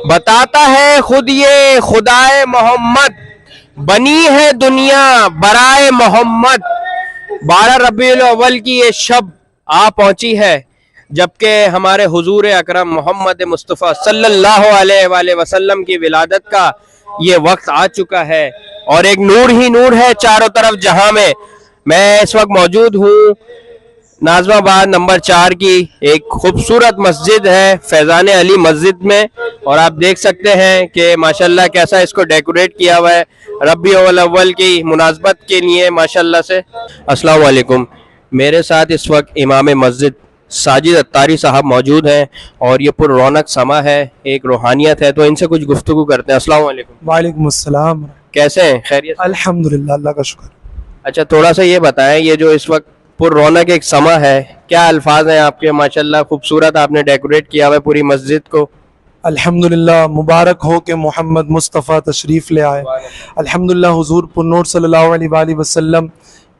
बताता है खुद ये खुदाए मोहम्मद, बनी है दुनिया बराए मोहम्मद। 12 रबीउल अव्वल की ये शब आ पहुंची है, जबकि हमारे हुजूर अकरम मोहम्मद मुस्तफ़ा सल्लल्लाहु अलैहि वसल्लम की विलादत का ये वक्त आ चुका है और एक नूर ही नूर है चारों तरफ जहां में। मैं इस वक्त मौजूद हूँ नाज़िमाबाद नंबर 4 की एक खूबसूरत मस्जिद है फैज़ान अली मस्जिद में, और आप देख सकते हैं कि माशाल्लाह कैसा इसको डेकोरेट किया हुआ है रबीउल अव्वल की मुनासबत के लिए माशाल्लाह से। अस्सलाम वालेकुम। मेरे साथ इस वक्त इमाम मस्जिद साजिद अत्तारी साहब मौजूद हैं और ये पुर रौनक समा है, एक रूहानियत है, तो इनसे कुछ गुफ्तगू करते हैं। अस्सलाम वालेकुम। वालेकुम अस्सलाम। कैसे हैं? खैरियत? अल्हम्दुलिल्लाह, अल्लाह का शुक्र। अच्छा, थोड़ा सा ये बताएं, ये जो इस वक्त पुर रौनक एक समा है, क्या अल्फाज हैं आपके? माशाल्लाह खूबसूरत आपने डेकोरेट किया हुआ है पूरी मस्जिद को। अल्हम्दुलिल्लाह, मुबारक हो कि मोहम्मद मुस्तफ़ा तशरीफ़ ले आए। अल्हम्दुलिल्लाह, हुजूर पुन्नूर सल्लल्लाहु अलैहि वसल्लम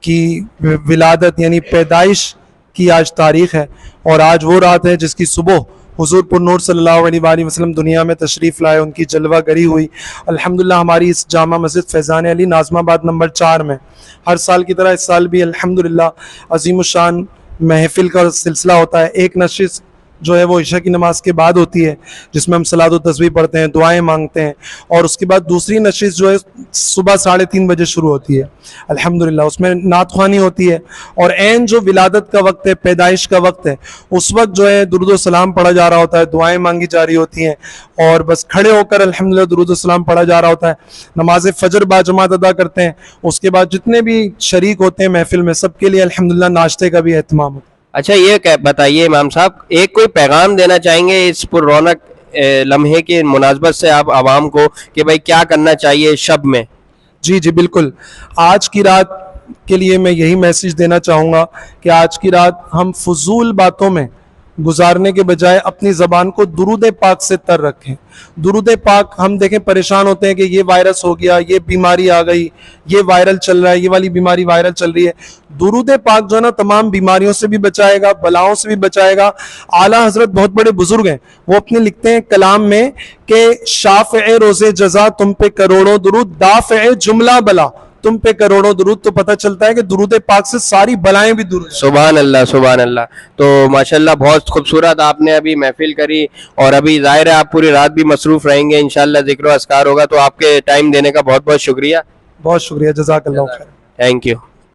की विलादत यानी पैदाइश की आज तारीख़ है, और आज वो रात है जिसकी सुबह हुजूर पुन्नूर सल्लल्लाहु अलैहि वसल्लम दुनिया में तशरीफ़ लाए, उनकी जलवा गरी हुई। अल्हम्दुलिल्लाह, हमारी इस जामा मस्जिद फैज़ान अली नाज़िमाबाद नंबर 4 में हर साल की तरह इस साल भी अल्हम्दुलिल्लाह अज़ीमुश्शान महफिल का सिलसिला होता है। एक नशिश जो है वो इशा की नमाज के बाद होती है, जिसमें हम सलात व तस्बीह पढ़ते हैं, दुआएं मांगते हैं, और उसके बाद दूसरी नशिश जो है सुबह 3:30 बजे शुरू होती है। अल्हम्दुलिल्लाह, उसमें नात ख्वानी होती है, और ऐन जो विलादत का वक्त है, पैदाइश का वक्त है, उस वक्त जो है दुरूद व सलाम पढ़ा जा रहा होता है, दुआएं मांगी जा रही होती हैं, और बस खड़े होकर अल्हम्दुलिल्लाह दुरूद व सलाम पढ़ा जा रहा होता है। नमाज फजर बाजमात अदा करते हैं, उसके बाद जितने भी शरीक होते हैं महफिल में, सबके लिए अल्हम्दुलिल्लाह नाश्ते का भी एहतमाम होता है। अच्छा, ये बताइए इमाम साहब, एक कोई पैगाम देना चाहेंगे इस पुर रौनक लम्हे की मुनासबत से आप आवाम को कि भाई क्या करना चाहिए इस शब में? जी जी बिल्कुल। आज की रात के लिए मैं यही मैसेज देना चाहूँगा कि आज की रात हम फजूल बातों में गुजारने के बजाय अपनी ज़बान को दुरूद पाक से तर रखें। दुरूद पाक, हम देखें परेशान होते हैं कि ये वायरस हो गया, ये बीमारी आ गई, ये वायरल चल रहा है, ये वाली बीमारी वायरल चल रही है। दुरूद पाक जो है ना, तमाम बीमारियों से भी बचाएगा, बलाओं से भी बचाएगा। आला हजरत बहुत बड़े बुजुर्ग हैं, वो अपने लिखते हैं कलाम में कि शाफ़े रोज़े जज़ा तुम पे करोड़ों दुरूद, दाफ़े जुमला बला तुम पे करोड़ों दुरूद। तो पता चलता है कि दुरूद पाक से सारी बलाएं भी दूर। सुभान अल्लाह, सुभान अल्लाह। तो माशाल्लाह बहुत खूबसूरत आपने अभी महफिल करी, और अभी जाहिर है आप पूरी रात भी मसरूफ रहेंगे, इंशाल्लाह जिक्र अस्कार होगा, तो आपके टाइम देने का बहुत बहुत शुक्रिया। बहुत शुक्रिया, जज़ाकल्लाह खैर। Thank you.